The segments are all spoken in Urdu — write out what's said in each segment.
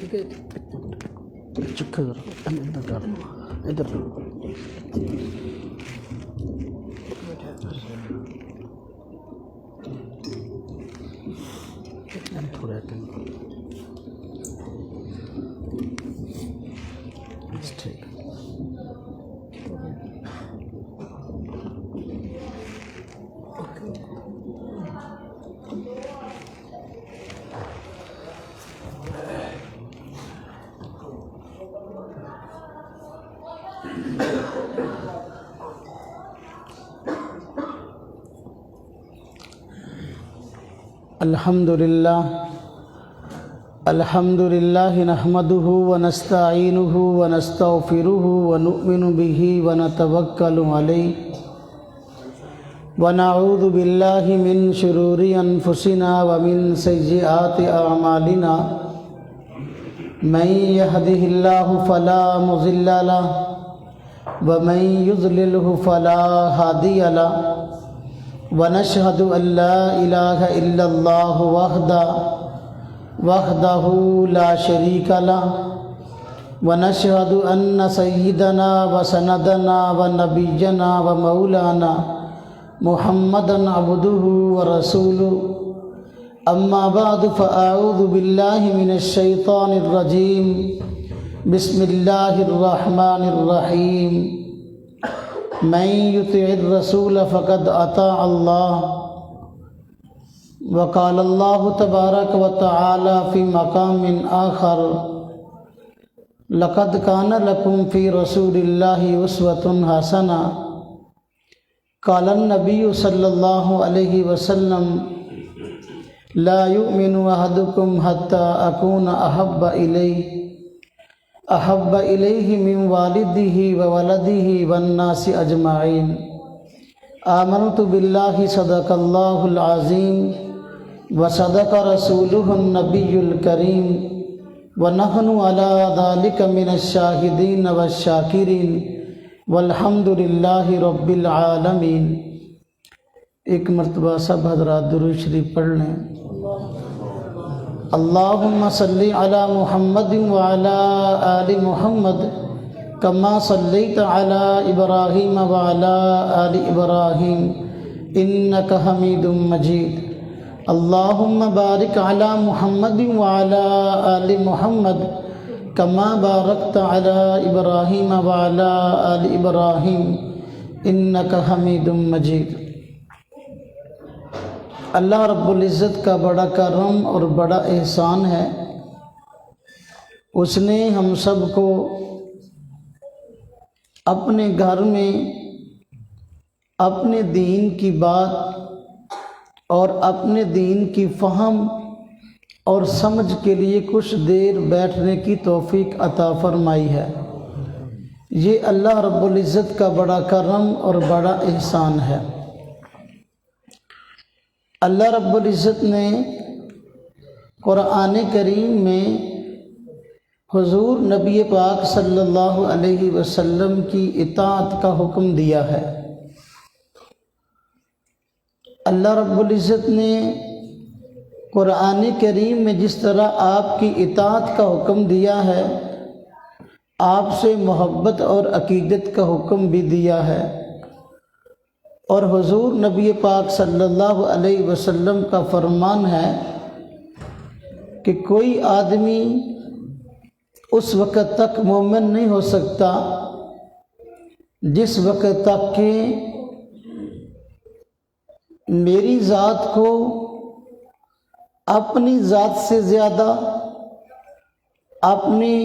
چکھا ذرا ادھر کر ادھر تھوڑا ٹھیک الحمد لله نحمده ونستعينه ونستغفره ونؤمن به ونتوكل عليه ونعوذ بالله من شرور أنفسنا ومن سيئات أعمالنا من يهده الله فلا مضل له ومن يضلله فلا هادي له ونشهد أن لا إله إلا الله وحده لا شريك له ونشهد أن سيدنا وسندنا ونبينا ومولانا محمدا عبده ورسوله أما بعد فأعوذ بالله من الشيطان الرجيم بسم الله الرحمن الرحيم من يطع الرسول فقد أطاع الله وقال الله تبارك وتعالى في مقام آخر لقد كان لكم في رسول الله أسوة حسنة قال النبي صلى الله عليه وسلم لا يؤمن أحدكم حتى أكون أحب إليه من والده وولده والناس أجمعين آمنت بالله صدق الله العظيم وصدق رسوله النبي الكريم ونحن على ذلك من الشاهدين والشاكرين والحمد لله رب العالمين۔ ایک مرتبہ سب حضرات درود شریف پڑھ لیں۔ اللہم صلی علی محمد وعلی آل محمد کما صلیت علی ابراہیم وعلی آل ابراہیم انک حمید مجید۔ اللہم بارک علی محمد وعلی آل محمد کما بارکت علی ابراہیم وعلی آل ابراہیم انک حمید مجید۔ اللہ رب العزت کا بڑا کرم اور بڑا احسان ہے، اس نے ہم سب کو اپنے گھر میں اپنے دین کی بات اور اپنے دین کی فہم اور سمجھ کے لیے کچھ دیر بیٹھنے کی توفیق عطا فرمائی ہے۔ یہ اللہ رب العزت کا بڑا کرم اور بڑا احسان ہے۔ اللہ رب العزت نے قرآن کریم میں حضور نبی پاک صلی اللہ علیہ وسلم کی اطاعت کا حکم دیا ہے۔ اللہ رب العزت نے قرآن کریم میں جس طرح آپ کی اطاعت کا حکم دیا ہے، آپ سے محبت اور عقیدت کا حکم بھی دیا ہے، اور حضور نبی پاک صلی اللہ علیہ وسلم کا فرمان ہے کہ کوئی آدمی اس وقت تک مومن نہیں ہو سکتا جس وقت تک کہ میری ذات کو اپنی ذات سے زیادہ، اپنی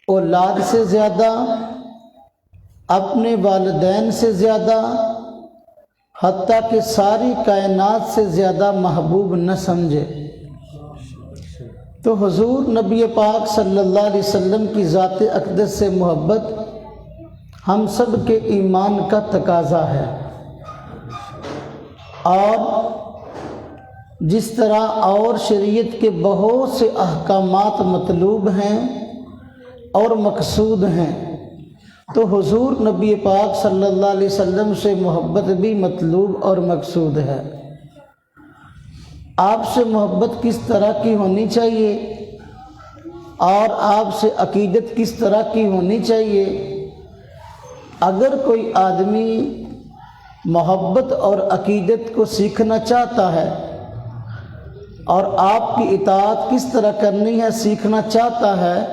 اولاد سے زیادہ، اپنے والدین سے زیادہ، حتیٰ کہ ساری کائنات سے زیادہ محبوب نہ سمجھے۔ تو حضور نبی پاک صلی اللہ علیہ وسلم کی ذات اقدس سے محبت ہم سب کے ایمان کا تقاضا ہے، اور جس طرح اور شریعت کے بہت سے احکامات مطلوب ہیں اور مقصود ہیں، تو حضور نبی پاک صلی اللہ علیہ وسلم سے محبت بھی مطلوب اور مقصود ہے۔ آپ سے محبت کس طرح کی ہونی چاہیے؟ اور آپ سے عقیدت کس طرح کی ہونی چاہیے۔ اگر کوئی آدمی محبت اور عقیدت کو سیکھنا چاہتا ہے اور آپ کی اطاعت کس طرح کرنی ہے سیکھنا چاہتا ہے،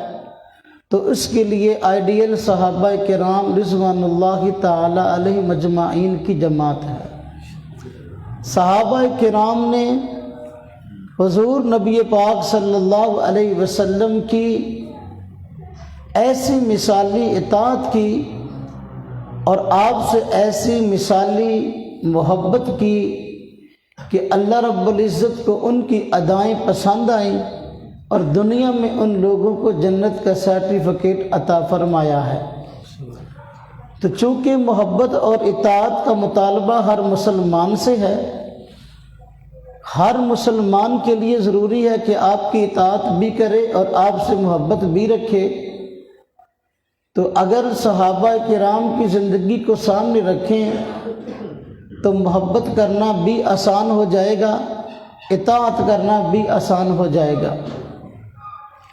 تو اس کے لیے آئیڈیل صحابہ کرام رضوان اللہ تعالی علیہ مجمعین کی جماعت ہے۔ صحابہ کرام نے حضور نبی پاک صلی اللہ علیہ وسلم کی ایسی مثالی اطاعت کی اور آپ سے ایسی مثالی محبت کی کہ اللہ رب العزت کو ان کی ادائیں پسند آئیں اور دنیا میں ان لوگوں کو جنت کا سرٹیفکیٹ عطا فرمایا ہے۔ تو چونکہ محبت اور اطاعت کا مطالبہ ہر مسلمان سے ہے، ہر مسلمان کے لیے ضروری ہے کہ آپ کی اطاعت بھی کرے اور آپ سے محبت بھی رکھے۔ تو اگر صحابہ کرام کی زندگی کو سامنے رکھیں تو محبت کرنا بھی آسان ہو جائے گا، اطاعت کرنا بھی آسان ہو جائے گا۔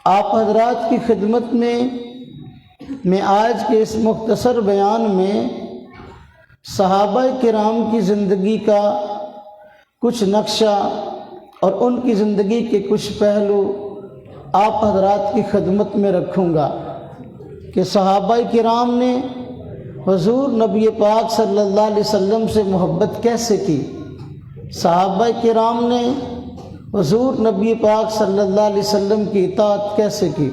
آپ حضرات کی خدمت میں آج کے اس مختصر بیان میں صحابہ کرام کی زندگی کا کچھ نقشہ اور ان کی زندگی کے کچھ پہلو آپ حضرات کی خدمت میں رکھوں گا کہ صحابہ کرام نے حضور نبی پاک صلی اللہ علیہ وسلم سے محبت کیسے کی، صحابہ کرام نے حضور نبی پاک صلی اللہ علیہ وسلم کی اطاعت کیسے کی۔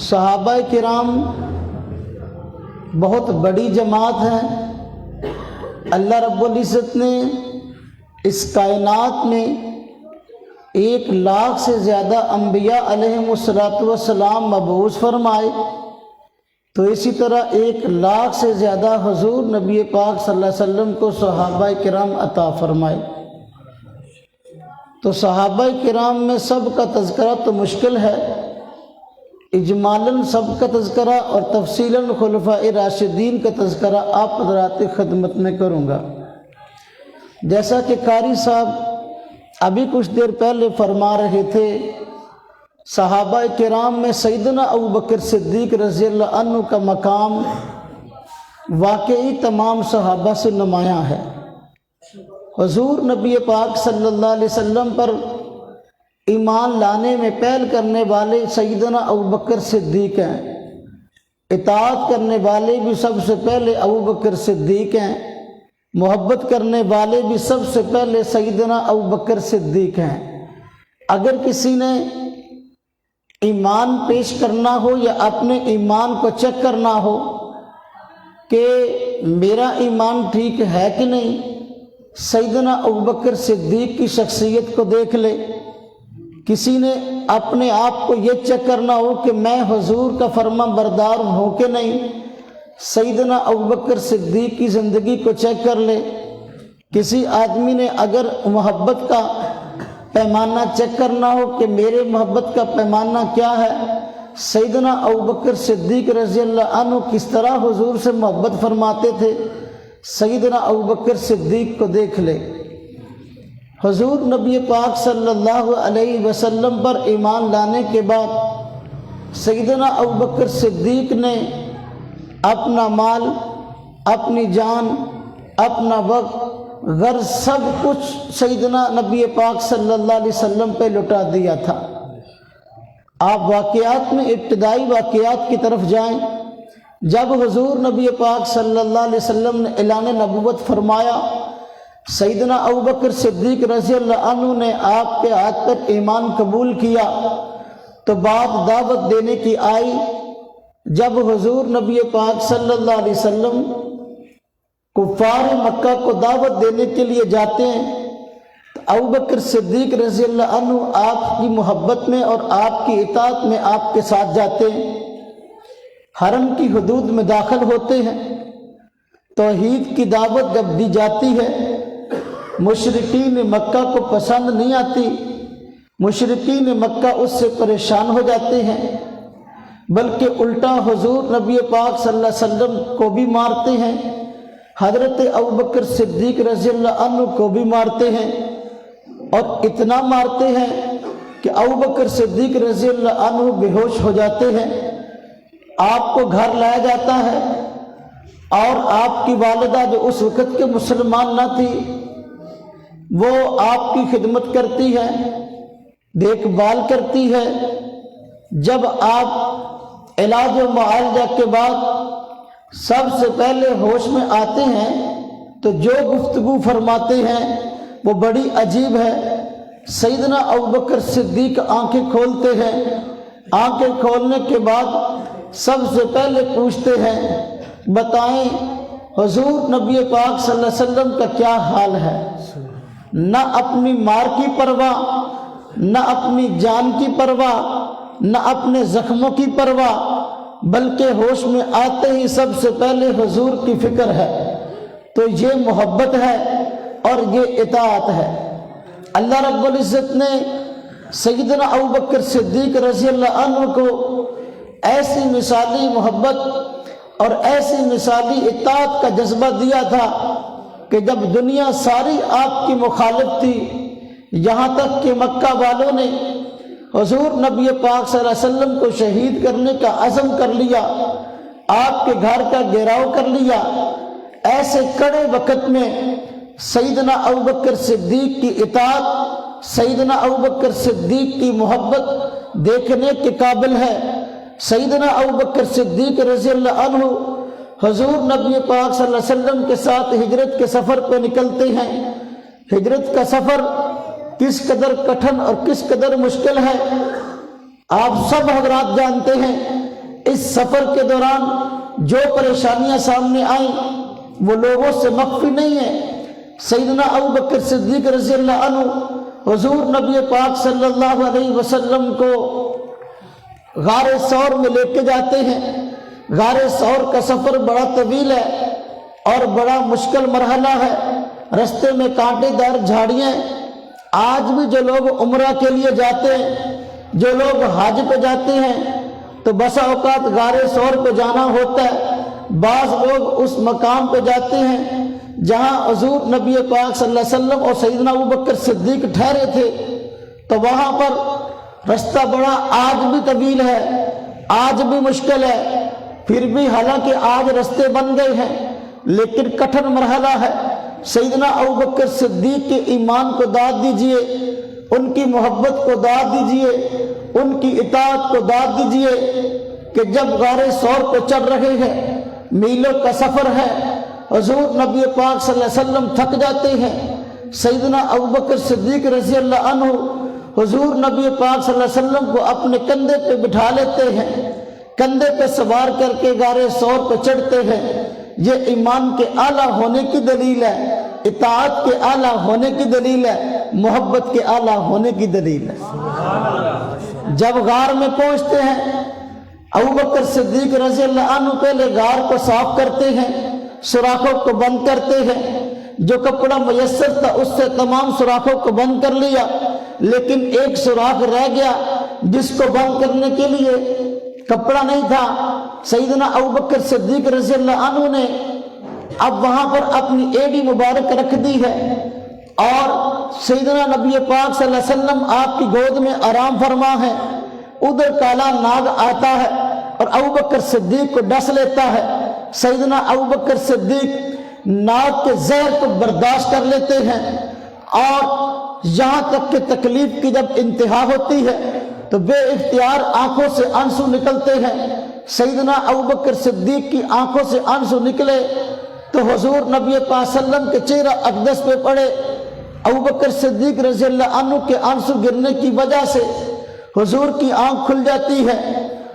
صحابہ کرام بہت بڑی جماعت ہے۔ اللہ رب العزت نے اس کائنات میں 1,00,000 سے زیادہ انبیاء علیہم السلام مبعوث فرمائے، تو اسی طرح 1,00,000 سے زیادہ حضور نبی پاک صلی اللہ علیہ وسلم کو صحابہ کرام عطا فرمائے۔ تو صحابہ کرام میں سب کا تذکرہ تو مشکل ہے، اجمالاً سب کا تذکرہ اور تفصیلاً خلفائے راشدین کا تذکرہ آپ حضرات کی خدمت میں کروں گا۔ جیسا کہ قاری صاحب ابھی کچھ دیر پہلے فرما رہے تھے، صحابہ کرام میں سیدنا ابوبکر صدیق رضی اللہ عنہ کا مقام واقعی تمام صحابہ سے نمایاں ہے۔ حضور نبی پاک صلی اللہ علیہ وسلم پر ایمان لانے میں پہل کرنے والے سیدنا ابوبکر صدیق ہیں، اطاعت کرنے والے بھی سب سے پہلے ابوبکر صدیق ہیں، محبت کرنے والے بھی سب سے پہلے سیدنا ابوبکر صدیق ہیں۔ اگر کسی نے ایمان پیش کرنا ہو یا اپنے ایمان کو چیک کرنا ہو کہ میرا ایمان ٹھیک ہے کہ نہیں، سیدنا ابوبکر صدیق کی شخصیت کو دیکھ لے۔ کسی نے اپنے آپ کو یہ چیک کرنا ہو کہ میں حضور کا فرما بردار ہوں کہ نہیں، سیدنا ابوبکر صدیق کی زندگی کو چیک کر لے۔ کسی آدمی نے اگر محبت کا پیمانہ چیک کرنا ہو کہ میرے محبت کا پیمانہ کیا ہے، سیدنا ابوبکر صدیق رضی اللہ عنہ کس طرح حضور سے محبت فرماتے تھے، سیدنا ابوبکر صدیق کو دیکھ لے۔ حضور نبی پاک صلی اللہ علیہ وسلم پر ایمان لانے کے بعد سیدنا ابوبکر صدیق نے اپنا مال، اپنی جان، اپنا وقت، غرض سب کچھ سیدنا نبی پاک صلی اللہ علیہ وسلم پہ لٹا دیا تھا۔ آپ واقعات میں ابتدائی واقعات کی طرف جائیں۔ جب حضور نبی پاک صلی اللہ علیہ وسلم نے اعلان نبوت فرمایا، سیدنا ابوبکر صدیق رضی اللہ عنہ نے آپ کے ہاتھ پر ایمان قبول کیا، تو بات دعوت دینے کی آئی۔ جب حضور نبی پاک صلی اللہ علیہ وسلم کفار مکہ کو دعوت دینے کے لیے جاتے ہیں تو ابوبکر صدیق رضی اللہ عنہ آپ کی محبت میں اور آپ کی اطاعت میں آپ کے ساتھ جاتے ہیں، حرم کی حدود میں داخل ہوتے ہیں۔ توحید کی دعوت جب دی جاتی ہے، مشرکین مکہ کو پسند نہیں آتی، مشرکین مکہ اس سے پریشان ہو جاتے ہیں، بلکہ الٹا حضور نبی پاک صلی اللہ علیہ وسلم کو بھی مارتے ہیں، حضرت ابوبکر صدیق رضی اللہ عنہ کو بھی مارتے ہیں، اور اتنا مارتے ہیں کہ ابوبکر صدیق رضی اللہ عنہ بے ہوش ہو جاتے ہیں، آپ کو گھر لایا جاتا ہے، اور آپ کی والدہ جو اس وقت کے مسلمان نہ تھی وہ آپ کی خدمت کرتی ہے، دیکھ بھال کرتی ہے۔ جب آپ علاج و معالجہ کے بعد سب سے پہلے ہوش میں آتے ہیں تو جو گفتگو فرماتے ہیں وہ بڑی عجیب ہے۔ سیدنا ابوبکر صدیق آنکھیں کھولتے ہیں، آنکھیں کھولنے کے بعد سب سے پہلے پوچھتے ہیں، بتائیں حضور نبی پاک صلی اللہ علیہ وسلم کا کیا حال ہے؟ نہ اپنی مار کی پرواہ، نہ اپنی جان کی پرواہ، نہ اپنے زخموں کی پرواہ، بلکہ ہوش میں آتے ہی سب سے پہلے حضور کی فکر ہے۔ تو یہ محبت ہے اور یہ اطاعت ہے۔ اللہ رب العزت نے سیدنا ابوبکر صدیق رضی اللہ عنہ کو ایسی مثالی محبت اور ایسی مثالی اطاعت کا جذبہ دیا تھا کہ جب دنیا ساری آپ کی مخالف تھی، یہاں تک کہ مکہ والوں نے حضور نبی پاک صلی اللہ علیہ وسلم کو شہید کرنے کا عزم کر لیا، آپ کے گھر کا گھیراؤ کر لیا، ایسے کڑے وقت میں سیدنا ابوبکر صدیق کی اطاعت، سیدنا ابوبکر صدیق کی محبت دیکھنے کے قابل ہے۔ سیدنا ابوبکر صدیق رضی اللہ عنہ حضور نبی پاک صلی اللہ علیہ وسلم کے ساتھ ہجرت کے سفر پہ نکلتے ہیں۔ ہجرت کا سفر کس قدر کٹھن اور کس قدر مشکل ہے آپ سب حضرات جانتے ہیں۔ اس سفر کے دوران جو پریشانیاں سامنے آئیں وہ لوگوں سے مخفی نہیں ہیں۔ سیدنا ابوبکر صدیق رضی اللہ عنہ حضور نبی پاک صلی اللہ علیہ وسلم کو غار ثور میں لے کے جاتے ہیں۔ غار ثور کا سفر بڑا طویل ہے اور بڑا مشکل مرحلہ ہے، رستے میں کانٹے دار جھاڑیاں۔ آج بھی جو لوگ عمرہ کے لیے جاتے ہیں، جو لوگ حج پہ جاتے ہیں تو بسا اوقات غار ثور پہ جانا ہوتا ہے۔ بعض لوگ اس مقام پہ جاتے ہیں جہاں حضور نبی پاک صلی اللہ علیہ وسلم اور سیدنا ابوبکر صدیق ٹھہرے تھے، تو وہاں پر رستہ بڑا آج بھی طویل ہے، آج بھی مشکل ہے، پھر بھی حالانکہ آج رستے بن گئے ہیں لیکن کٹھن مرحلہ ہے۔ سیدنا ابوبکر صدیق کے ایمان کو داد دیجئے، ان کی محبت کو داد دیجئے، ان کی اطاعت کو داد دیجئے کہ جب غار ثور پہ چڑھ رہے ہیں، میلوں کا سفر ہے، حضور نبی پاک صلی اللہ علیہ وسلم تھک جاتے ہیں، سیدنا ابوبکر صدیق رضی اللہ عنہ حضور نبی پاک صلی اللہ علیہ وسلم کو اپنے کندھے پہ بٹھا لیتے ہیں، کندھے پہ سوار کر کے غار ثور پہ چڑھتے ہیں۔ یہ ایمان کے اعلیٰ ہونے کی دلیل ہے، اطاعت کے اعلیٰ ہونے کی دلیل ہے، محبت کے اعلیٰ ہونے کی دلیل ہے۔ جب غار میں پہنچتے ہیں، ابوبکر صدیق رضی اللہ عنہ پہلے غار کو صاف کرتے ہیں، سوراخوں کو بند کرتے ہیں، جو کپڑا میسر تھا اس سے تمام سوراخوں کو بند کر لیا، لیکن ایک سوراخ رہ گیا جس کو بند کرنے کے لیے کپڑا نہیں تھا۔ سیدنا ابوبکر صدیق رضی اللہ عنہ نے اب وہاں پر اپنی ایڑی مبارک رکھ دی ہے اور سیدنا نبی پاک صلی اللہ علیہ وسلم آپ کی گود میں آرام فرما ہے۔ ادھر کالا ناگ آتا ہے اور ابوبکر صدیق کو ڈس لیتا ہے۔ سیدنا ابوبکر صدیق ناگ کے زہر کو برداشت کر لیتے ہیں اور یہاں تک کہ تکلیف کی جب انتہا ہوتی ہے تو بے اختیار آنکھوں سے آنسو نکلتے ہیں۔ سیدنا ابوبکر صدیق کی آنکھوں سے آنسو نکلے تو حضور نبی پاک صلی اللہ علیہ وسلم کے چہرہ اقدس پہ پڑے۔ ابوبکر صدیق رضی اللہ عنہ کے آنسو گرنے کی وجہ سے حضور کی آنکھ کھل جاتی ہے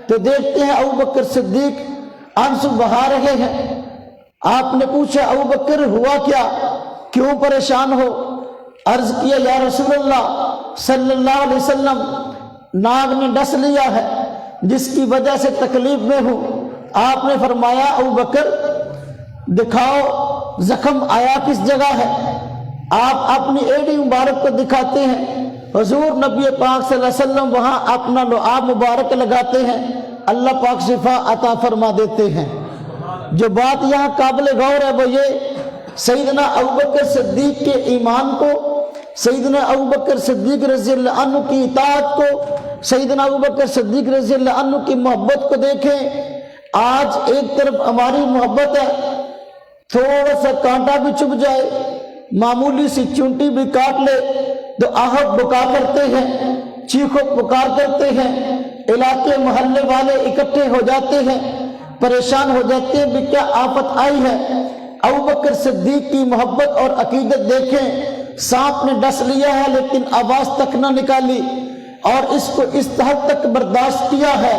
تو دیکھتے ہیں ابوبکر صدیق آنسو بہا رہے ہیں۔ آپ نے پوچھا ابوبکر ہوا کیا، کیوں پریشان ہو؟ عرض کیا یا رسول اللہ صلی اللہ علیہ وسلم ناگ نے ڈس لیا ہے جس کی وجہ سے تکلیف میں ہوں۔ آپ نے فرمایا ابوبکر دکھاؤ زخم آیا کس جگہ ہے۔ آپ اپنی ایڑی مبارک کو دکھاتے ہیں، حضور نبی پاک صلی اللہ علیہ وسلم وہاں اپنا لعاب مبارک لگاتے ہیں، اللہ پاک شفا عطا فرما دیتے ہیں۔ جو بات یہاں قابل غور ہے وہ یہ سیدنا ابوبکر صدیق کے ایمان کو سیدنا ابوبکر صدیق رضی اللہ عنہ کی اطاعت کو، سیدنا ابوبکر صدیق رضی اللہ عنہ کی محبت کو دیکھیں۔ آج ایک طرف ہماری محبت ہے، تھوڑا سا کانٹا بھی چبھ جائے، معمولی سی چونٹی بھی کاٹ لے تو آہت بکا کرتے ہیں، چیخو پکار کرتے ہیں، علاقے محلے والے اکٹھے ہو جاتے ہیں، پریشان ہو جاتے ہیں بھی کیا آفت آئی ہے۔ ابوبکر صدیق کی محبت اور عقیدت دیکھیں، سانپ نے ڈس لیا ہے لیکن آواز تک نہ نکالی، اور اس کو اس حد تک برداشت کیا ہے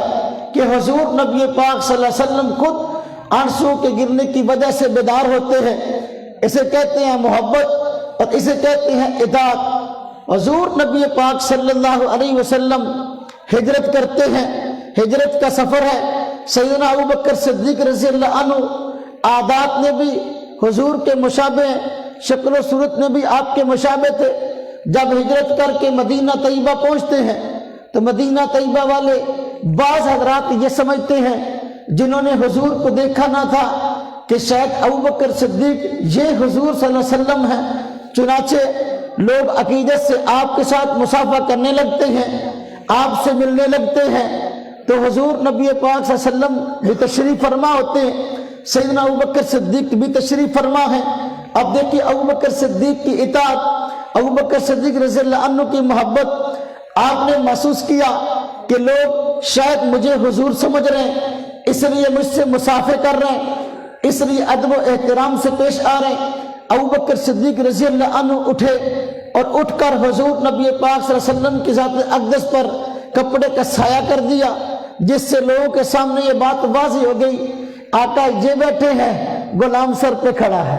کہ حضور نبی پاک صلی اللہ علیہ وسلم خود آنسو کے گرنے کی وجہ سے بیدار ہوتے ہیں۔ اسے کہتے ہیں محبت اور اسے کہتے ہیں اطاعت۔ حضور نبی پاک صلی اللہ علیہ وسلم ہجرت کرتے ہیں، ہجرت کا سفر ہے۔ سیدنا ابوبکر صدیق رضی اللہ عنہ عادات نے بھی حضور کے مشابہ، شکل و صورت میں بھی آپ کے مشابہ تھے۔ جب ہجرت کر کے مدینہ طیبہ پہنچتے ہیں تو مدینہ طیبہ والے بعض حضرات یہ سمجھتے ہیں جنہوں نے حضور کو دیکھا نہ تھا کہ شاید ابوبکر صدیق یہ حضور صلی اللہ علیہ وسلم ہیں، چنانچہ لوگ عقیدت سے آپ کے ساتھ مصافحہ کرنے لگتے ہیں، آپ سے ملنے لگتے ہیں۔ تو حضور نبی پاک صلی اللہ علیہ وسلم بھی تشریف فرما ہوتے ہیں، سیدنا ابوبکر صدیق بھی تشریف فرما ہے۔ اب دیکھیے ابوبکر صدیق کی اطاعت، ابوبکر صدیق رضی اللہ عنہ کی محبت، آپ نے محسوس کیا کہ لوگ شاید مجھے حضور سمجھ رہے ہیں، اس لیے مجھ سے مصافحہ کر رہے ہیں، اس لیے ادب و احترام سے پیش آ رہے ہیں۔ ابوبکر صدیق رضی اللہ عنہ اٹھے اور اٹھ کر حضور نبی پاک صلی اللہ علیہ وسلم کی ذات اقدس پر کپڑے کا سایہ کر دیا، جس سے لوگوں کے سامنے یہ بات واضح ہو گئی آقا یہ بیٹھے ہیں، غلام سر پہ کھڑا ہے۔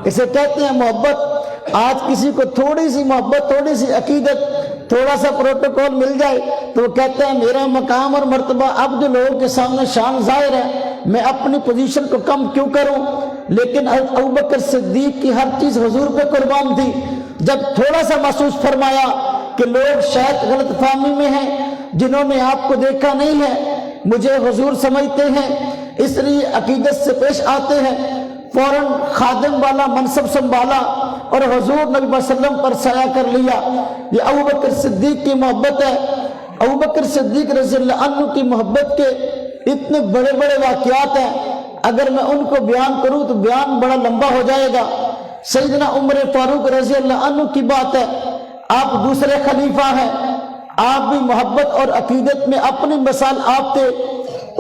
اسے کہتے ہیں محبت۔ آج کسی کو تھوڑی سی محبت، تھوڑی سی عقیدت، تھوڑا سا پروٹوکول مل جائے تو وہ کہتا ہے میرا مقام اور مرتبہ اب جو لوگوں کے سامنے شان ظاہر ہے، میں اپنی پوزیشن کو کم کیوں کروں۔ لیکن ابوبکر صدیق کی ہر چیز حضور پہ قربان تھی۔ جب تھوڑا سا محسوس فرمایا کہ لوگ شاید غلط فہمی میں ہیں، جنہوں نے آپ کو دیکھا نہیں ہے، مجھے حضور سمجھتے ہیں، اس لیے عقیدت سے پیش آتے ہیں، فوراً خادم والا منصب سنبھالا اور حضور نبی صلی اللہ علیہ وسلم پر سایہ کر لیا۔ یہ ابوبکر صدیق کی محبت ہے۔ ابوبکر صدیق رضی اللہ عنہ کی محبت کے اتنے بڑے بڑے واقعات ہیں، اگر میں ان کو بیان کروں تو بیان بڑا لمبا ہو جائے گا۔ سیدنا عمر فاروق رضی اللہ عنہ کی بات ہے، آپ دوسرے خلیفہ ہیں، آپ بھی محبت اور عقیدت میں اپنی مثال آپ تھے۔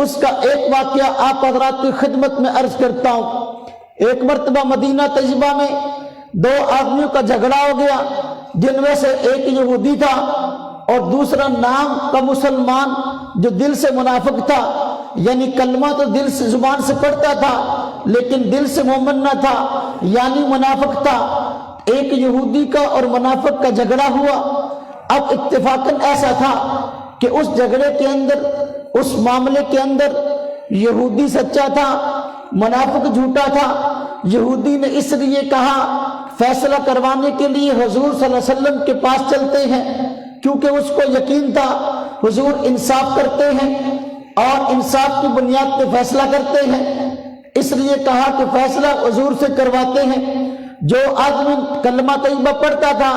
اس کا ایک واقعہ آپ حضرات کی خدمت میں عرض کرتا ہوں۔ ایک مرتبہ مدینہ طیبہ میں دو آدمیوں کا جھگڑا ہو گیا، جن میں سے ایک یہودی تھا اور دوسرا نام کا مسلمان جو دل سے منافق تھا، یعنی کلمہ تو دل سے زبان سے پڑھتا تھا لیکن دل سے مومن نہ تھا، یعنی منافق تھا۔ ایک یہودی کا اور منافق کا جھگڑا ہوا۔ اب اتفاقاً ایسا تھا کہ اس جھگڑے کے اندر، اس معاملے کے اندر یہودی سچا تھا، منافق جھوٹا تھا۔ یہودی نے اس لیے کہا فیصلہ کروانے کے لیے حضور صلی اللہ علیہ وسلم کے پاس چلتے ہیں، کیونکہ اس کو یقین تھا حضور انصاف کرتے ہیں اور انصاف کی بنیاد پہ فیصلہ کرتے ہیں، اس لیے کہا کہ فیصلہ حضور سے کرواتے ہیں۔ جو آدمی کلمہ طیبہ پڑھتا تھا،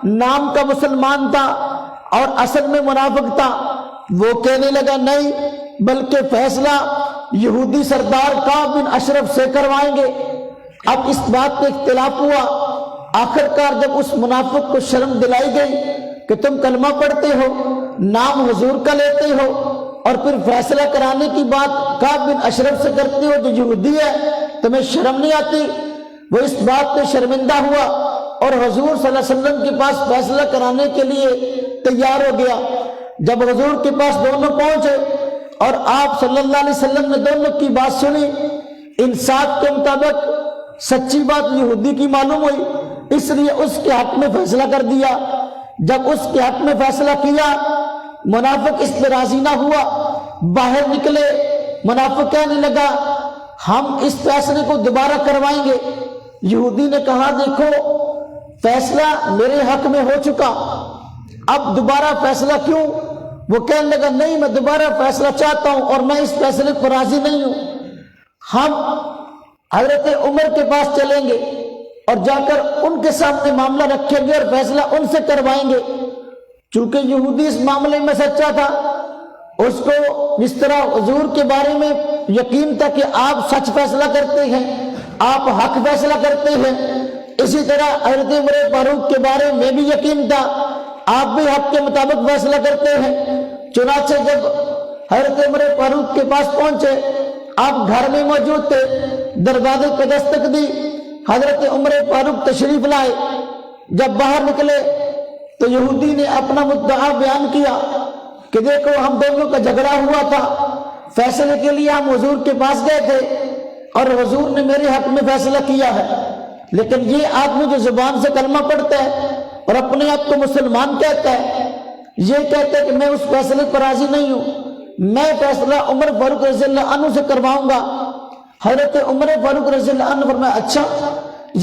نام کا مسلمان تھا اور اصل میں منافق تھا، وہ کہنے لگا نہیں، بلکہ فیصلہ یہودی سردار کعب بن اشرف سے کروائیں گے۔ اب اس بات پہ اختلاف ہوا۔ آخرکار جب اس منافق کو شرم دلائی گئی کہ تم کلمہ پڑھتے ہو، نام حضور کا لیتے ہو اور پھر فیصلہ کرانے کی بات کعب بن اشرف سے کرتے ہو جو یہودی ہے، تمہیں شرم نہیں آتی؟ وہ اس بات پہ شرمندہ ہوا اور حضور صلی اللہ علیہ وسلم کے پاس فیصلہ کرانے کے لیے تیار ہو گیا۔ جب حضور کے پاس دونوں پہنچے اور آپ صلی اللہ علیہ وسلم نے دونوں کی بات سنی، انصاف کے مطابق سچی بات یہودی کی معلوم ہوئی، اس لیے اس کے حق میں فیصلہ کر دیا۔ جب اس کے حق میں فیصلہ کیا، منافق اس پہ راضی نہ ہوا، باہر نکلے۔ منافق کہنے لگا ہم اس فیصلے کو دوبارہ کروائیں گے۔ یہودی نے کہا دیکھو فیصلہ میرے حق میں ہو چکا، اب دوبارہ فیصلہ کیوں؟ وہ کہنے لگا نہیں، میں دوبارہ فیصلہ چاہتا ہوں اور میں اس فیصلے پر راضی نہیں ہوں۔ ہم حضرت عمر کے پاس چلیں گے، اور جا کر ان کے سامنے معاملہ رکھیں گے اور فیصلہ ان سے کروائیں گے۔ چونکہ یہودی اس معاملے میں سچا تھا، اس کو جس طرح حضور کے بارے میں یقین تھا کہ آپ سچ فیصلہ کرتے ہیں، آپ حق فیصلہ کرتے ہیں، اسی طرح حضرت عمر فاروق کے بارے میں بھی یقین تھا، آپ بھی حق کے مطابق فیصلہ کرتے ہیں۔ چنانچہ جب حضرت عمر فاروق کے پاس پہنچے، آپ گھر میں موجود تھے، دروازے پہ دستک دی، حضرت عمر فاروق تشریف لائے۔ جب باہر نکلے تو یہودی نے اپنا مدعا بیان کیا کہ دیکھو ہم دونوں کا جھگڑا ہوا تھا، فیصلے کے لیے ہم حضور کے پاس گئے تھے اور حضور نے میرے حق میں فیصلہ کیا ہے، لیکن یہ آدمی جو زبان سے کلمہ پڑھتا ہے اور اپنے آپ کو مسلمان کہتا ہے، یہ کہتا ہے کہ میں اس فیصلے پر راضی نہیں ہوں، میں فیصلہ عمر فاروق رضی اللہ عنہ سے کرواؤں گا۔ حضرت عمر فاروق رضی اللہ عنہ فرمایا اچھا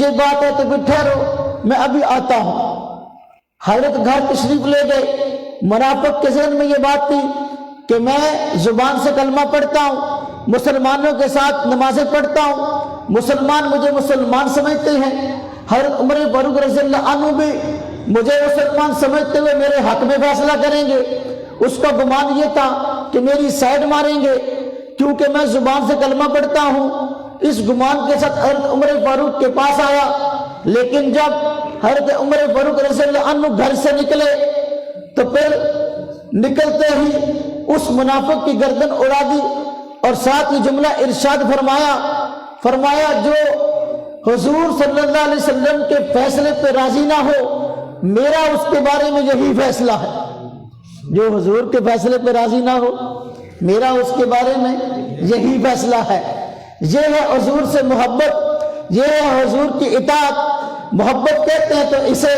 یہ بات ہے تو پھر ٹھہرو میں ابھی آتا ہوں۔ حضرت گھر تشریف لے گئے۔ منافق کے ذہن میں یہ بات تھی کہ میں زبان سے کلمہ پڑھتا ہوں، مسلمانوں کے ساتھ نمازیں پڑھتا ہوں، مسلمان مجھے مسلمان سمجھتے ہیں، حضرت عمر فاروق رضی اللہ عنہ بھی مجھے مسلمان سمجھتے ہوئے میرے حق میں فیصلہ کریں گے۔ اس کا گمان یہ تھا کہ میری سائڈ ماریں گے کیونکہ میں زبان سے کلمہ پڑھتا ہوں۔ اس گمان کے ساتھ حضرت عمر فاروق کے پاس آیا، لیکن جب حضرت عمر فاروق رضی اللہ عنہ گھر سے نکلے تو پھر نکلتے ہی اس منافق کی گردن اڑا دی اور ساتھ ہی جملہ ارشاد فرمایا جو حضور صلی اللہ علیہ وسلم کے فیصلے پہ راضی نہ ہو، میرا اس کے بارے میں یہی فیصلہ ہے۔ جو حضور کے فیصلے پہ راضی نہ ہو، میرا اس کے بارے میں یہی فیصلہ ہے۔ یہ ہے حضور سے محبت، یہ ہے حضور کی اطاعت۔ محبت کہتے ہیں تو اسے،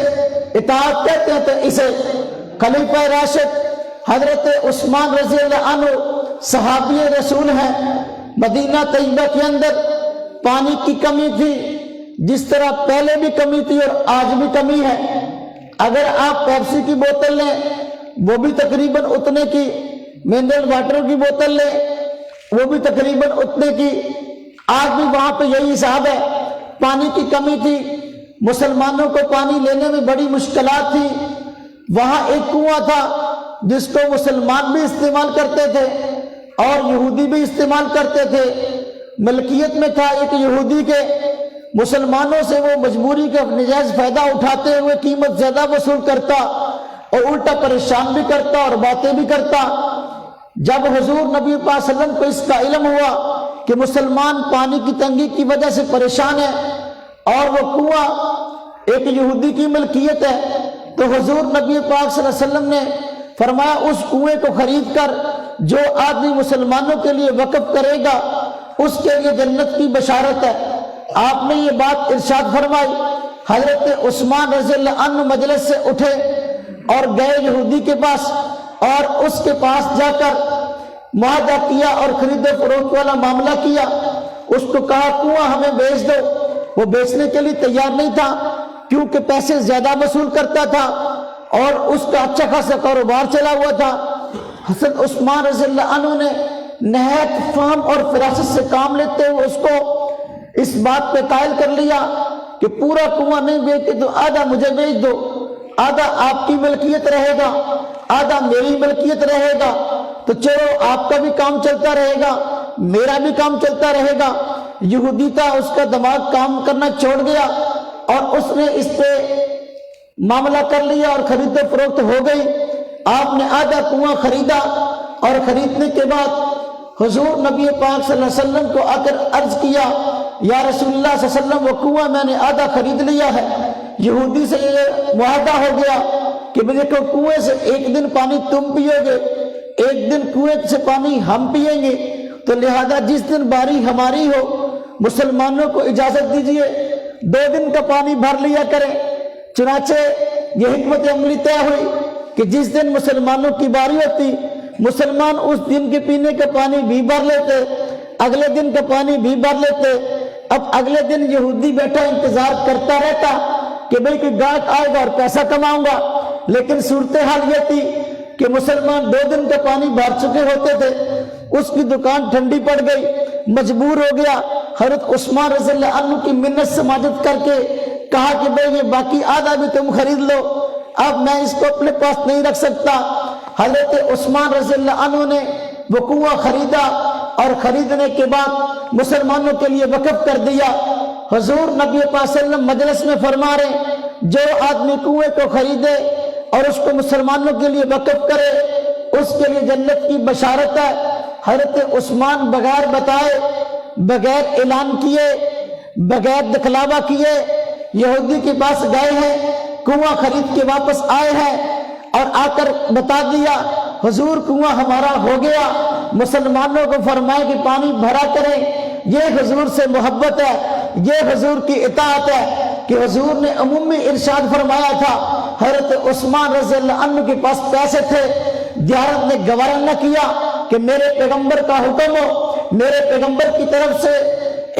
اطاعت کہتے ہیں تو اسے۔ خلیفہ راشد حضرت عثمان رضی اللہ عنہ صحابی رسول ہیں۔ مدینہ طیبہ کے اندر پانی کی کمی تھی، جس طرح پہلے بھی کمی تھی اور آج بھی کمی ہے۔ اگر آپ پیپسی کی بوتل لیں وہ بھی تقریباً اتنے کی، منرل واٹر کی بوتل لیں وہ بھی تقریباً اتنے کی، آج بھی وہاں پہ یہی حساب ہے۔ پانی کی کمی تھی، مسلمانوں کو پانی لینے میں بڑی مشکلات تھی۔ وہاں ایک کنواں تھا جس کو مسلمان بھی استعمال کرتے تھے اور یہودی بھی استعمال کرتے تھے، ملکیت میں تھا ایک یہودی کے۔ مسلمانوں سے وہ مجبوری کا نجائز فائدہ اٹھاتے ہوئے قیمت زیادہ وصول کرتا اور الٹا پریشان بھی کرتا اور باتیں بھی کرتا۔ جب حضور نبی پاک صلی اللہ علیہ وسلم کو اس کا علم ہوا کہ مسلمان پانی کی تنگی کی وجہ سے پریشان ہے اور وہ کنواں ایک یہودی کی ملکیت ہے، تو حضور نبی پاک صلی اللہ علیہ وسلم نے فرمایا اس کنویں کو خرید کر جو آدمی مسلمانوں کے لیے وقف کرے گا اس کے لیے جنت کی بشارت ہے۔ آپ نے یہ بات ارشاد فرمائی۔ حضرت عثمان رضی اللہ عنہ مجلس سے اٹھے اور گئے یہودی کے پاس اور اس کے پاس جا کر معاہدہ کیا اور خرید و فروخت والا معاملہ کیا۔ اس کو کہا کنواں ہمیں بیچ دو، وہ بیچنے کے لیے تیار نہیں تھا کیونکہ پیسے زیادہ وصول کرتا تھا اور اس کا اچھا خاصا کاروبار چلا ہوا تھا۔ حضرت عثمان رضی اللہ عنہ نے نہایت فہم اور فراست سے کام لیتے ہوئے اس کو اس بات پہ قائل کر لیا کہ پورا کنواں نہیں بیچتے تو آدھا مجھے بیچ دو، آدھا آپ کی ملکیت رہے گا، آدھا میری ملکیت رہے گا، تو چلو آپ کا بھی کام چلتا رہے گا، میرا بھی کام چلتا رہے گا۔ یہودی تھا، اس کا دماغ کام کرنا چھوڑ گیا اور اس نے اس پہ معاملہ کر لیا اور خرید و فروخت ہو گئی۔ آپ نے آدھا کنواں خریدا اور خریدنے کے بعد حضور نبی پاک صلی اللہ علیہ وسلم کو آ کر عرض کیا یا رسول اللہ صلی اللہ علیہ وسلم وہ کنواں میں نے آدھا خرید لیا ہے۔ یہودی سے یہ معاہدہ ہو گیا کہ دیکھو کنویں سے ایک دن پانی تم پیو گے، ایک دن کنویں سے پانی ہم پیئیں گے، تو لہذا جس دن باری ہماری ہو مسلمانوں کو اجازت دیجئے 2 دن کا پانی بھر لیا کریں۔ چنانچہ یہ حکمت عملی طے ہوئی کہ جس دن مسلمانوں کی باری ہوتی مسلمان اس دن کے پینے کا پانی بھی بھر لیتے، اگلے دن کا پانی بھی بھر لیتے۔ اب اگلے دن یہودی بیٹھا انتظار کرتا رہتا کہ بھئی کوئی گاہک آئے گا اور پیسہ کماؤں گا، لیکن صورتحال یہ تھی کہ مسلمان 2 دن کا پانی بھر چکے ہوتے تھے، اس کی دکان ٹھنڈی پڑ گئی، مجبور ہو گیا۔ حضرت عثمان رضی اللہ عنہ کی منت سماجت کر کے کہا کہ بھئی یہ باقی آدھا بھی تم خرید لو، اب میں اس کو اپنے پاس نہیں رکھ سکتا۔ حضرت عثمان رضی اللہ عنہ نے وہ کنواں خریدا اور خریدنے کے بعد مسلمانوں کے لیے وقف کر دیا۔ حضور نبی پاک صلی اللہ علیہ وسلم مجلس میں فرما رہے جو آدمی کنویں کو خریدے اور اس کو مسلمانوں کے لیے وقف کرے اس کے لیے جنت کی بشارت ہے۔ حضرت عثمان بغیر بتائے، بغیر اعلان کیے، بغیر دکھلاوا کیے یہودی کے پاس گئے ہیں، کنواں خرید کے واپس آئے ہیں اور آ کر بتا دیا حضور کنواں ہمارا ہو گیا۔ مسلمانوں کو فرمائے کہ پانی بھرا کریں، یہ حضور سے محبت ہے، یہ حضور کی اطاعت ہے کہ حضور نے عمومی ارشاد فرمایا تھا۔ حضرت عثمان رضی اللہ عنہ کے پاس پیسے تھے، زیارت نے گوارا نہ کیا کہ میرے پیغمبر کا حکم ہو، میرے پیغمبر کی طرف سے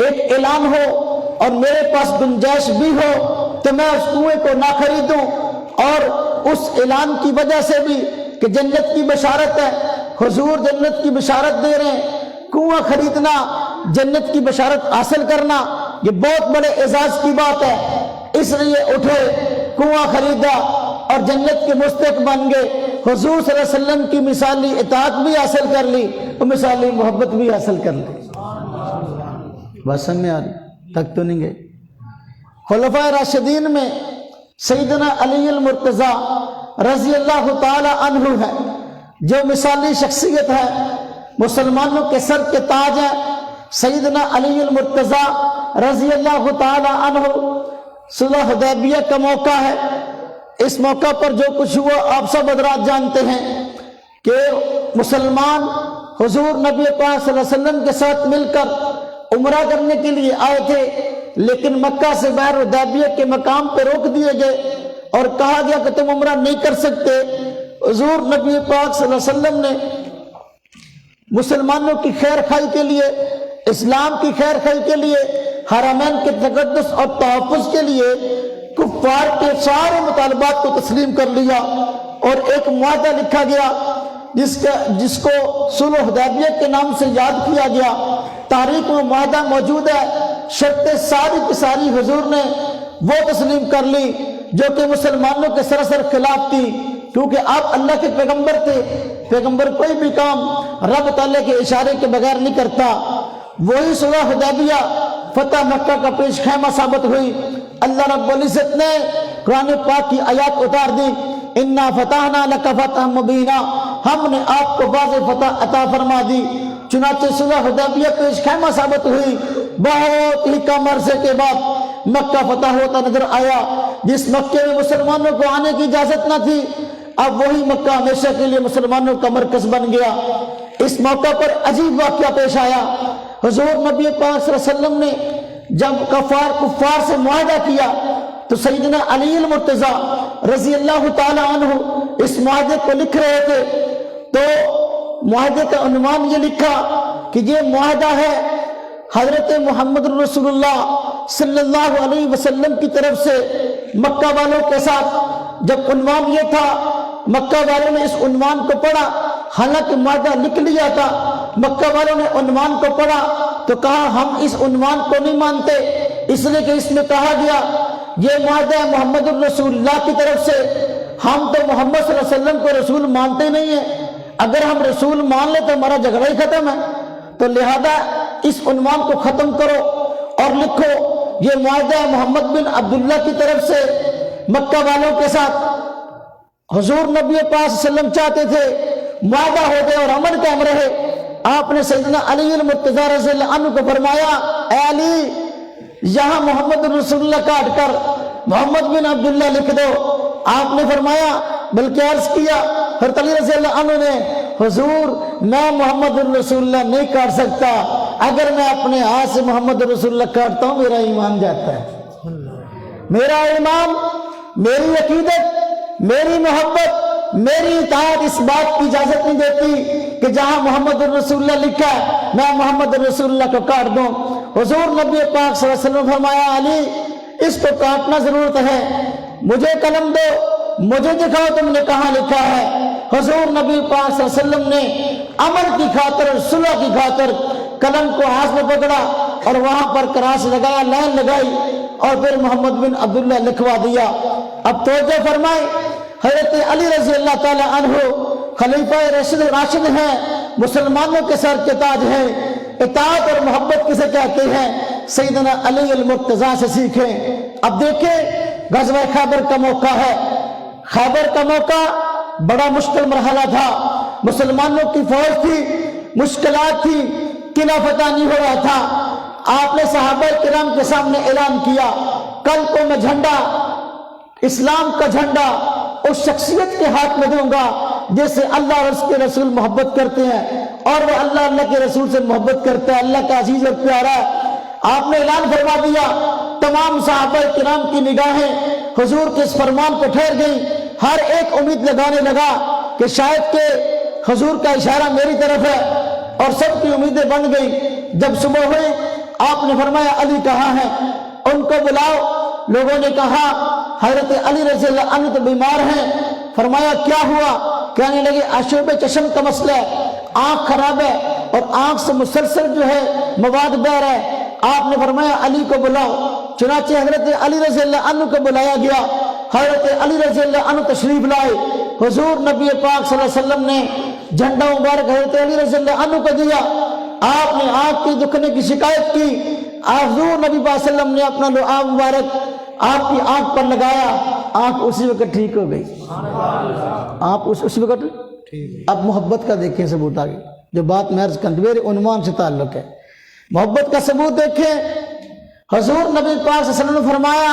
ایک اعلان ہو اور میرے پاس گنجائش بھی ہو تو میں اس کنویں کو نہ خریدوں، اور اس اعلان کی وجہ سے بھی کہ جنت کی بشارت ہے، حضور جنت کی بشارت دے رہے ہیں، کنواں خریدنا جنت کی بشارت حاصل کرنا یہ بہت بڑے اعزاز کی بات ہے، اس لیے اٹھے کنواں خریدا اور جنت کے مستحق بن گئے، حضور صلی اللہ علیہ وسلم کی مثالی اطاعت بھی حاصل کر لی اور مثالی محبت بھی حاصل کر لی۔ بس سمجھ آ رہی تک تو نہیں گئے۔ خلفائے راشدین میں سیدنا علی المرتضیٰ رضی اللہ تعالی عنہ ہے جو مثالی شخصیت ہے، مسلمانوں کے سر کے تاج ہے۔ سیدنا علی المرتضیٰ رضی اللہ تعالی عنہ صلح حدیبیہ کا موقع ہے، اس موقع پر جو کچھ ہوا آپ سب حضرات جانتے ہیں کہ مسلمان حضور نبی پاک صلی اللہ علیہ وسلم کے ساتھ مل کر عمرہ کرنے کے لیے آئے تھے، لیکن مکہ سے باہر حدیبیہ کے مقام پہ روک دیے گئے اور کہا گیا کہ تم عمرہ نہیں کر سکتے۔ حضور نبی پاک صلی اللہ علیہ وسلم نے مسلمانوں کی خیر خواہی کے لیے، اسلام کی خیر خواہی کے لیے، حرمین کے تقدس اور تحفظ کے لیے کفار کے سارے مطالبات کو تسلیم کر لیا اور ایک معاہدہ لکھا گیا جس کو صلح حدیبیہ کے نام سے یاد کیا گیا۔ تاریخ میں معاہدہ موجود ہے، شرطیں ساری کی ساری حضور نے وہ تسلیم کر لی جو کہ مسلمانوں کے سراسر خلاف تھی، کیونکہ آپ اللہ کے پیغمبر تھے، پیغمبر کوئی بھی کام رب تعالیٰ کے اشارے کے بغیر نہیں کرتا۔ وہی صلح حدیبیہ فتح مکہ کا پیش خیمہ ثابت ہوئی۔ اللہ رب العزت نے قرآن پاک کی آیات اتار دی، انا فتحنا لک فتحا مبینا، ہم نے آپ کو واضح فتح عطا فرما دی۔ چنانچہ صلح حدیبیہ پیش خیمہ ثابت ہوئی، بہت ہی کم عرصے کے بعد مکہ فتح ہوتا نظر آیا۔ جس مکے میں مسلمانوں کو آنے کی اجازت نہ تھی، اب وہی مکہ ہمیشہ کے لیے مسلمانوں کا مرکز بن گیا۔ اس موقع پر عجیب واقعہ پیش آیا۔ حضور نبی پاک صلی اللہ علیہ وسلم نے جب کفار سے معاہدہ کیا تو سیدنا علی المرتضیٰ رضی اللہ تعالی عنہ اس معاہدے کو لکھ رہے تھے، تو معاہدے کا عنوان یہ لکھا کہ یہ معاہدہ ہے حضرت محمد رسول اللہ صلی اللہ علیہ وسلم کی طرف سے مکہ والوں کے ساتھ۔ جب عنوان یہ تھا، مکہ والوں نے اس عنوان کو پڑھا، حالانکہ معاہدہ لکھ لیا تھا، مکہ والوں نے عنوان کو پڑھا تو کہا ہم اس عنوان کو نہیں مانتے، اس لیے کہ اس میں کہا گیا یہ معاہدہ ہے محمد الرسول اللہ کی طرف سے، ہم تو محمد صلی اللہ علیہ وسلم کو رسول مانتے نہیں ہیں، اگر ہم رسول مان لیں تو ہمارا جھگڑا ہی ختم ہے، تو لہذا اس عنوان کو ختم کرو اور لکھو یہ معاہدہ ہے محمد بن عبداللہ کی طرف سے مکہ والوں کے ساتھ۔ حضور نبی پاک صلی اللہ علیہ وسلم چاہتے تھے معاہدہ ہو گئے اور امن قائم رہے۔ آپ نے سیدنا علی المرتضیٰ رضی اللہ عنہ کو فرمایا، اے علی یہاں محمد رسول اللہ کاٹ کر محمد بن عبداللہ لکھ دو۔ آپ نے فرمایا بلکہ عرض کیا حضرت علی رضی اللہ عنہ نے، حضور میں محمد رسول اللہ نہیں کاٹ سکتا، اگر میں اپنے ہاتھ سے محمد رسول اللہ کاٹتا ہوں میرا ایمان جاتا ہے، میرا ایمان، میری عقیدت، میری محبت، میری اطاعت اس بات کی اجازت نہیں دیتی کہ جہاں محمد رسول اللہ لکھا ہے میں محمد رسول اللہ کو کاٹ دوں۔ حضور نبی پاک صلی اللہ علیہ وسلم فرمایا علی اس کو کاٹنا ضرورت ہے، مجھے قلم دو، مجھے دکھاؤ تم نے کہاں لکھا ہے۔ حضور نبی پاک صلی اللہ علیہ وسلم نے امن کی خاطر اور صلح کی خاطر قلم کو ہاتھ میں پکڑا اور وہاں پر کراس لگایا، لائن لگائی اور پھر محمد بن عبداللہ لکھوا دیا۔ اب توجہ فرمائے، حضرت علی رضی اللہ تعالی عنہ خلیفہ راشد ہیں، مسلمانوں کے سر کے تاج ہیں۔ اطاعت اور محبت کسے کہتے ہیں؟ سیدنا علی المرتضیٰ سے سیکھیں۔ اب دیکھیں غزوہ خیبر کا موقع ہے۔ خیبر کا موقع بڑا مشکل مرحلہ تھا، مسلمانوں کی فوج تھی، مشکلات تھی، قلعہ فتح نہیں ہو رہا تھا۔ آپ نے صحابہ کرام کے سامنے اعلان کیا، کل کو میں جھنڈا، اسلام کا جھنڈا اس شخصیت کے ہاتھ میں دوں گا جس سے اللہ اور اس کے رسول محبت کرتے ہیں، اور وہ اللہ کے رسول سے محبت کرتا ہے، اللہ کا عزیز اور پیارا ہے۔ آپ نے اعلان فرما دیا، تمام صحابہ کرام کی نگاہیں حضور کے اس فرمان پر ٹھہر گئیں۔ ہر ایک امید لگانے لگا کہ شاید کہ حضور کا اشارہ میری طرف ہے، اور سب کی امیدیں بن گئیں۔ جب صبح ہوئی آپ نے فرمایا علی کہاں ہیں؟ ان کو بلاؤ۔ لوگوں نے کہا حضرت علی رضی اللہ عنہ تو بیمار ہیں۔ فرمایا کیا ہوا؟ کہنے لگے عشوب چشم کا مسئلہ ہے، آنکھ خراب ہے اور آنکھ سے مسلسل جو ہے مواد بہ رہا ہے۔ آپ نے فرمایا علی کو بلاؤ۔ چنانچہ حضرت علی رضی اللہ عنہ کو بلایا گیا۔ حضرت علی رضی اللہ عنہ تشریف لائے۔ حضور نبی پاک صلی اللہ علیہ وسلم نے جھنڈا مبارک حضرت علی رضی اللہ عنہ کو دیا۔ آپ نے آنکھ کی دکھنے کی شکایت کی۔ حضور نبی پاک صلی اللہ علیہ وسلم نے اپنا لعاب مبارک آپ کی آنکھ پر لگایا، آنکھ اسی وقت ٹھیک ہو گئی۔ آپ اسی وقت۔ اب محبت کا دیکھیں ثبوت آگے، جو بات میں عرض کروں میرے عنوان سے تعلق ہے، محبت کا ثبوت دیکھیں۔ حضور نبی پاک صلی اللہ علیہ وسلم نے فرمایا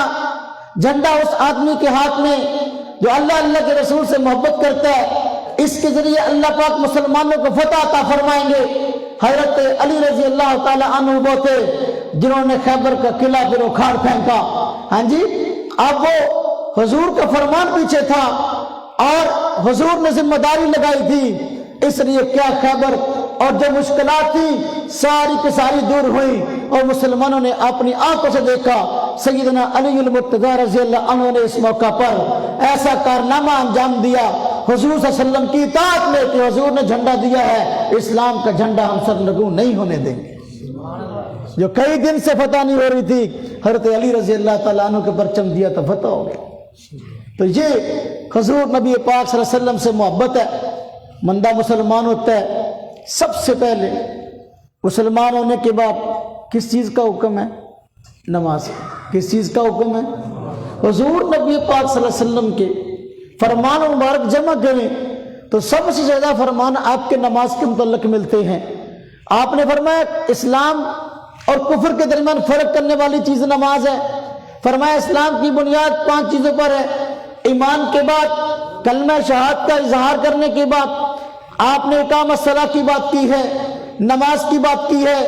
جھنڈا اس آدمی کے ہاتھ میں جو اللہ کے رسول سے محبت کرتا ہے، اس کے ذریعے اللہ پاک مسلمانوں کو فتح عطا فرمائیں گے۔ حضرت علی رضی اللہ تعالی عنہ وہ تھے جنہوں نے خیبر کا قلعہ پھر اکھاڑ پھینکا۔ ہاں جی، اب وہ حضور کا فرمان پیچھے تھا اور حضور نے ذمہ داری لگائی تھی، اس لیے کیا خیبر اور جو مشکلات تھی ساری کی ساری دور ہوئی، اور مسلمانوں نے اپنی آنکھوں سے دیکھا سیدنا علی المرتضیٰ رضی اللہ عنہ نے اس موقع پر ایسا کارنامہ انجام دیا حضور صلی اللہ علیہ وسلم کی اطاعت میں کہ حضور نے جھنڈا دیا ہے، اسلام کا جھنڈا ہم سرنگوں نہیں ہونے دیں گے۔ جو کئی دن سے فتح نہیں ہو رہی تھی، حضرت علی رضی اللہ تعالیٰ عنہ کے پرچم دیا تو فتح ہو گیا۔ تو یہ حضور نبی پاک صلی اللہ علیہ وسلم سے محبت ہے۔ بندہ مسلمان ہوتا ہے، سب سے پہلے مسلمان ہونے کے بعد کس چیز کا حکم ہے؟ نماز۔ کس چیز کا حکم ہے؟ حضور نبی پاک صلی اللہ علیہ وسلم کے فرمان مبارک جمع کریں تو سب سے زیادہ فرمان آپ کے نماز کے متعلق ملتے ہیں۔ آپ نے فرمایا اسلام اور کفر کے درمیان فرق کرنے والی چیز نماز ہے۔ فرمایا اسلام کی بنیاد 5 چیزوں پر ہے۔ ایمان کے بعد کلمہ شہادت کا اظہار کرنے کے بعد آپ نے اقامۃ الصلاۃ کی بات کی ہے، نماز کی بات کی ہے۔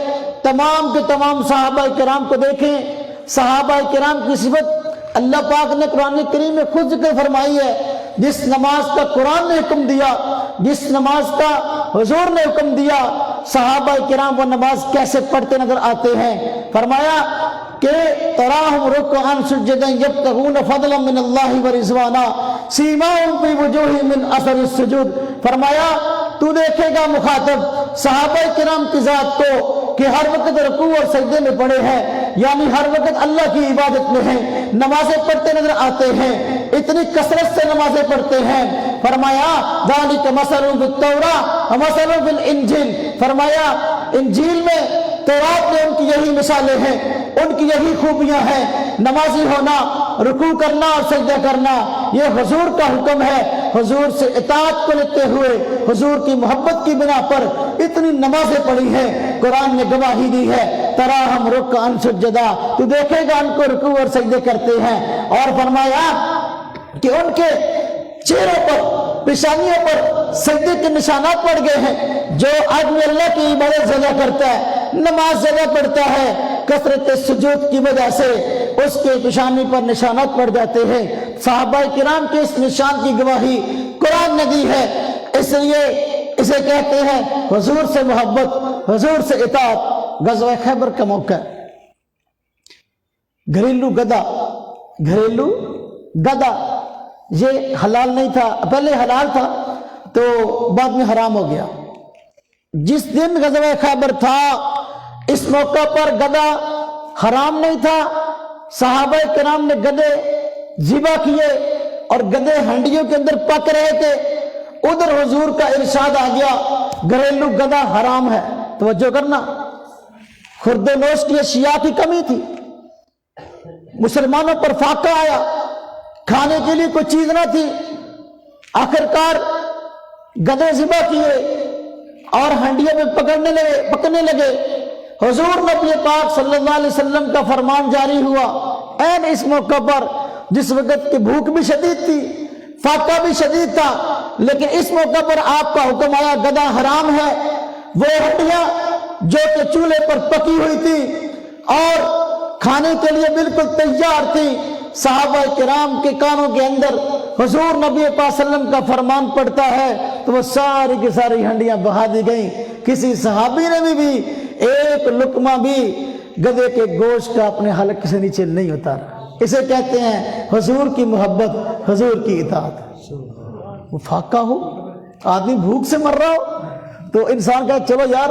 تمام کے تمام صحابہ کرام کو دیکھیں، صحابہ کرام کی صفت اللہ پاک نے قرآن کریم میں خود ذکر فرمائی ہے۔ جس نماز کا قرآن نے حکم دیا، جس نماز کا حضور نے حکم دیا، صحابہ کرام وہ نماز کیسے پڑھتے نظر آتے ہیں؟ فرمایا کہ تراہم رکعا سجدا یبتغون فضلا من اللہ ورضوانا سیماہم فی وجوہہم من اثر السجود۔ فرمایا تو دیکھے گا مخاطب صحابہ کرام کی ذات کو کہ ہر وقت رکوع اور سجدے میں پڑے ہیں، یعنی ہر وقت اللہ کی عبادت میں ہیں، نمازیں پڑھتے نظر آتے ہیں، اتنی کثرت سے نمازیں پڑھتے ہیں۔ فرمایا ذالک مثل فی التوراۃ ومثل فی الانجیل۔ فرمایا انجیل میں تورات میں ان کی یہی مثالیں ہیں، ان کی یہی خوبیاں ہیں۔ نمازی ہونا، رکوع کرنا اور سجدہ کرنا، یہ حضور کا حکم ہے۔ حضور سے اطاعت کو لیتے ہوئے حضور کی محبت کی بنا پر اتنی نمازیں پڑھی ہیں، قرآن نے گواہی دی ہے تراہم رکعا سجدا، تو دیکھے گا ان کو رکوع اور سجدے کرتے ہیں۔ اور فرمایا کہ ان کے چہروں پر، پیشانیوں پر سجدے کے نشانات پڑ گئے ہیں۔ جو آدمی اللہ کی عبادت زیادہ کرتا ہے، نماز زیادہ پڑھتا ہے، کثرت سجود کی وجہ سے اس کے پیشانی پر نشانات پڑ جاتے ہیں۔ صحابہ کرام کے اس نشان کی گواہی قرآن نے دی ہے، اس لیے اسے کہتے ہیں حضور سے محبت، حضور سے اطاعت۔ غزوہ خیبر کا موقع ہے۔ گھریلو گدا یہ حلال نہیں تھا، پہلے حلال تھا تو بعد میں حرام ہو گیا۔ جس دن غزوہ خیبر تھا اس موقع پر گدا حرام نہیں تھا، صحابہ کرام نے گدے ذبح کیے اور گدے ہنڈیوں کے اندر پک رہے تھے، ادھر حضور کا ارشاد آ گیا گھریلو گدا حرام ہے۔ توجہ کرنا، خرد و نوش کی اشیاء کی کمی تھی، مسلمانوں پر فاقہ آیا، کھانے کے لیے کوئی چیز نہ تھی، آخرکار گدے ذبح کیے اور ہنڈیوں میں پکنے لگے۔ حضور نبی پاک صلی اللہ علیہ وسلم کا فرمان جاری ہوا عین اس موقع پر جس وقت کی بھوک بھی شدید تھی، فاقہ بھی شدید تھا، لیکن اس موقع پر آپ کا حکم آیا گدا حرام ہے۔ وہ ہڈیاں جو کہ چولہے پر پکی ہوئی تھی اور کھانے کے لیے بالکل تیار تھی، صحابہ کرام کے کانوں کے اندر حضور نبی پاک صلی اللہ علیہ وسلم کا فرمان پڑتا ہے تو وہ ساری کی ساری ہنڈیاں بہا دی گئیں، کسی صحابی نے بھی ایک لقمہ بھی گدے کے گوشت کا اپنے حلق سے نیچے نہیں اتارا۔ اسے کہتے ہیں حضور کی محبت، حضور کی اطاعت۔ وہ فاقہ ہو، آدمی بھوک سے مر رہا ہو تو انسان کہا چلو یار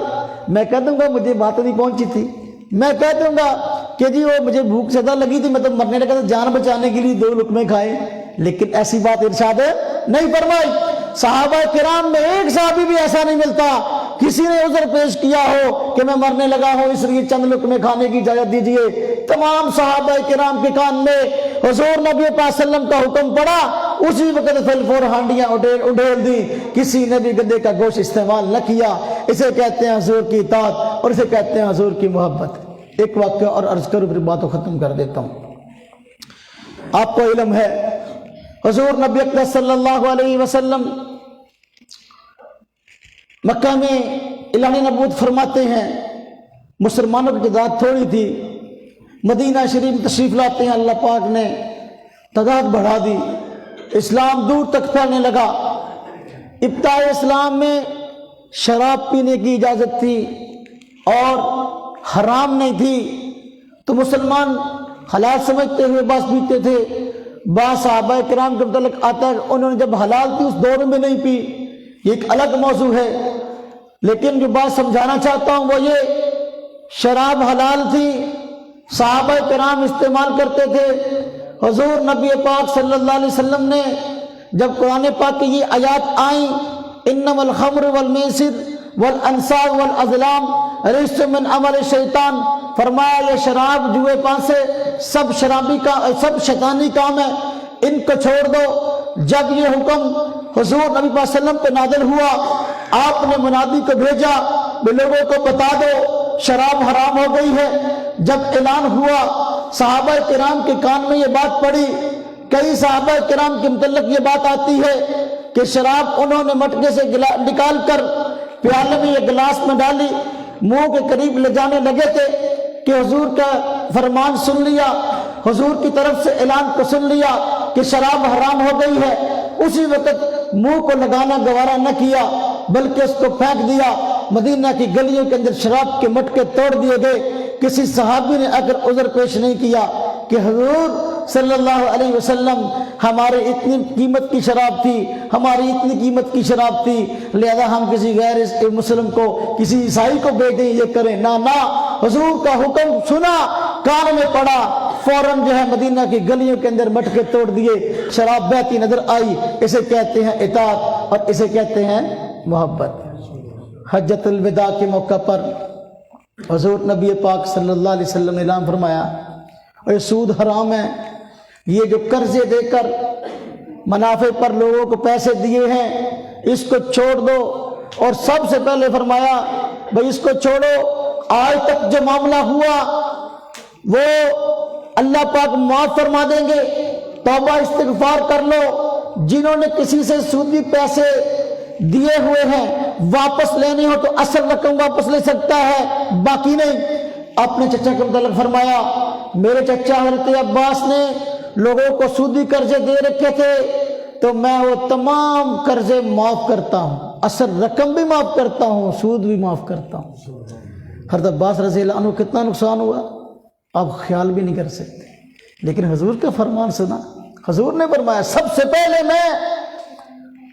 میں کہہ دوں گا مجھے بات نہیں پہنچی تھی، میں کہہ دوں گا کہ جی وہ مجھے بھوک زیادہ لگی تھی، میں تو مرنے لگا تھا، جان بچانے کے لیے 2 لقمے کھائے، لیکن ایسی بات ارشاد نہیں فرمائی۔ صحابہ کرام میں ایک صحابی بھی ایسا نہیں ملتا کسی نے عذر پیش کیا ہو کہ میں مرنے لگا ہوں اس لیے چند لقمے کھانے کی اجازت دیجیے۔ تمام صحابہ کرام کے کان میں حضور نبی پاک صلی اللہ علیہ وسلم کا حکم پڑا، اسی وقت فل ہانڈیاں اڈھیل دی، کسی نے بھی گدے کا گوشت استعمال نہ کیا۔ اسے کہتے ہیں حضور کی اطاعت اور اسے کہتے ہیں حضور کی محبت۔ ایک واقعہ اور عرض کروں پھر بات کو ختم کر دیتا ہوں۔ آپ کو علم ہے حضور نبی اکرم صلی اللہ علیہ وسلم مکہ میں اعلان نبوت فرماتے ہیں، مسلمانوں کی تعداد تھوڑی تھی، مدینہ شریف میں تشریف لاتے ہیں، اللہ پاک نے تعداد بڑھا دی، اسلام دور تک پھیلنے لگا۔ ابتداء اسلام میں شراب پینے کی اجازت تھی اور حرام نہیں تھی، تو مسلمان حلال سمجھتے ہوئے بعض پیتے تھے۔ بعض صحابہ کرام کے متعلق آتا ہے انہوں نے جب حلال تھی اس دور میں نہیں پی، یہ ایک الگ موضوع ہے، لیکن جو بات سمجھانا چاہتا ہوں وہ یہ، شراب حلال تھی، صحابہ کرام استعمال کرتے تھے۔ حضور نبی پاک صلی اللہ علیہ وسلم نے جب قرآن پاک کی یہ آیات آئیں انما الخمر والمیسر والانصاب والازلام رجس من عمل الشیطان، فرمایا یہ شراب جوئے پانسے سب شیطانی کام ہے، ان کو چھوڑ دو۔ جب یہ حکم حضور نبی پاک صلی اللہ علیہ وسلم پہ نازل ہوا، آپ نے منادی کو بھیجا کہ لوگوں کو بتا دو شراب حرام ہو گئی ہے۔ جب اعلان ہوا صحابہ کرام کے کان میں یہ بات پڑی، کئی صحابہ کرام کے متعلق یہ بات آتی ہے کہ شراب انہوں نے مٹکے سے نکال کر پیالے میں یہ گلاس میں ڈالی، منہ کے قریب لے جانے لگے تھے کہ حضور کا فرمان سن لیا، حضور کی طرف سے اعلان کو سن لیا کہ شراب حرام ہو گئی ہے، اسی وقت منہ کو لگانا گوارا نہ کیا بلکہ اس کو پھینک دیا۔ مدینہ کی گلیوں کے اندر شراب کے مٹکے توڑ دیے گئے۔ کسی صحابی نے اگر عذر پیش نہیں کیا کہ حضور صلی اللہ علیہ وسلم ہمارے اتنی قیمت کی شراب تھی، ہماری اتنی قیمت کی شراب تھی، لہذا ہم کسی غیر مسلم کو، کسی عیسائی کو بیچیں یہ کریں، نہ حضور کا حکم سنا، کان میں پڑا، فوراً جو ہے مدینہ کی گلیوں کے اندر مٹکے توڑ دیے، شراب بہتی نظر آئی۔ اسے کہتے ہیں اطاعت اور اسے کہتے ہیں محبت۔ حجۃ الوداع کے موقع پر حضور نبی پاک صلی اللہ علیہ وسلم نے اعلان فرمایا اور یہ سود حرام ہے، یہ جو قرضے دے کر منافع پر لوگوں کو پیسے دیے ہیں اس کو چھوڑ دو، اور سب سے پہلے فرمایا بھئی اس کو چھوڑو، آج تک جو معاملہ ہوا وہ اللہ پاک معاف فرما دیں گے، توبہ استغفار کر لو۔ جنہوں نے کسی سے سودی پیسے دیے ہوئے ہیں واپس لینے ہو تو اصل رقم واپس لے سکتا ہے، باقی نہیں۔ اپنے چچا کے متعلق فرمایا میرے چچا حضرت عباس نے لوگوں کو سودی قرضے دے رکھے تھے تو میں وہ تمام قرضے معاف کرتا ہوں، اصل رقم بھی معاف کرتا ہوں، سود بھی معاف کرتا ہوں۔ حضرت عباس رضی اللہ عنہ کتنا نقصان ہوا آپ خیال بھی نہیں کر سکتے، لیکن حضور کا فرمان سنا، حضور نے فرمایا سب سے پہلے میں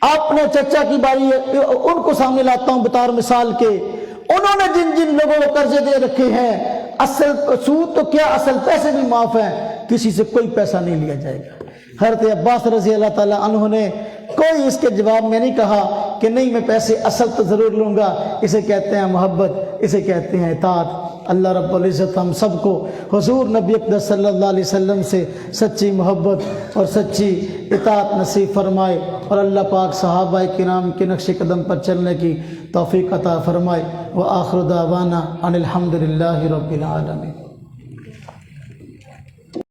اپنے چچا کی باری ان کو سامنے لاتا ہوں بطور مثال کے، انہوں نے جن جن لوگوں کو قرضے دے رکھے ہیں، اصل سود تو کیا اصل پیسے بھی معاف ہیں، کسی سے کوئی پیسہ نہیں لیا جائے گا۔ حضرت عباس رضی اللہ تعالیٰ عنہ نے کوئی اس کے جواب میں نہیں کہا کہ نہیں میں پیسے اصل تو ضرور لوں گا، اسے کہتے ہیں محبت، اسے کہتے ہیں اطاعت۔ اللہ رب العزت ہم سب کو حضور نبی اقدس صلی اللہ علیہ وسلم سے سچی محبت اور سچی اطاعت نصیب فرمائے، اور اللہ پاک صحابہ کرام کے نقش قدم پر چلنے کی توفیق عطا فرمائے۔ وآخر دعوانا ان الحمد للہ رب العالمین۔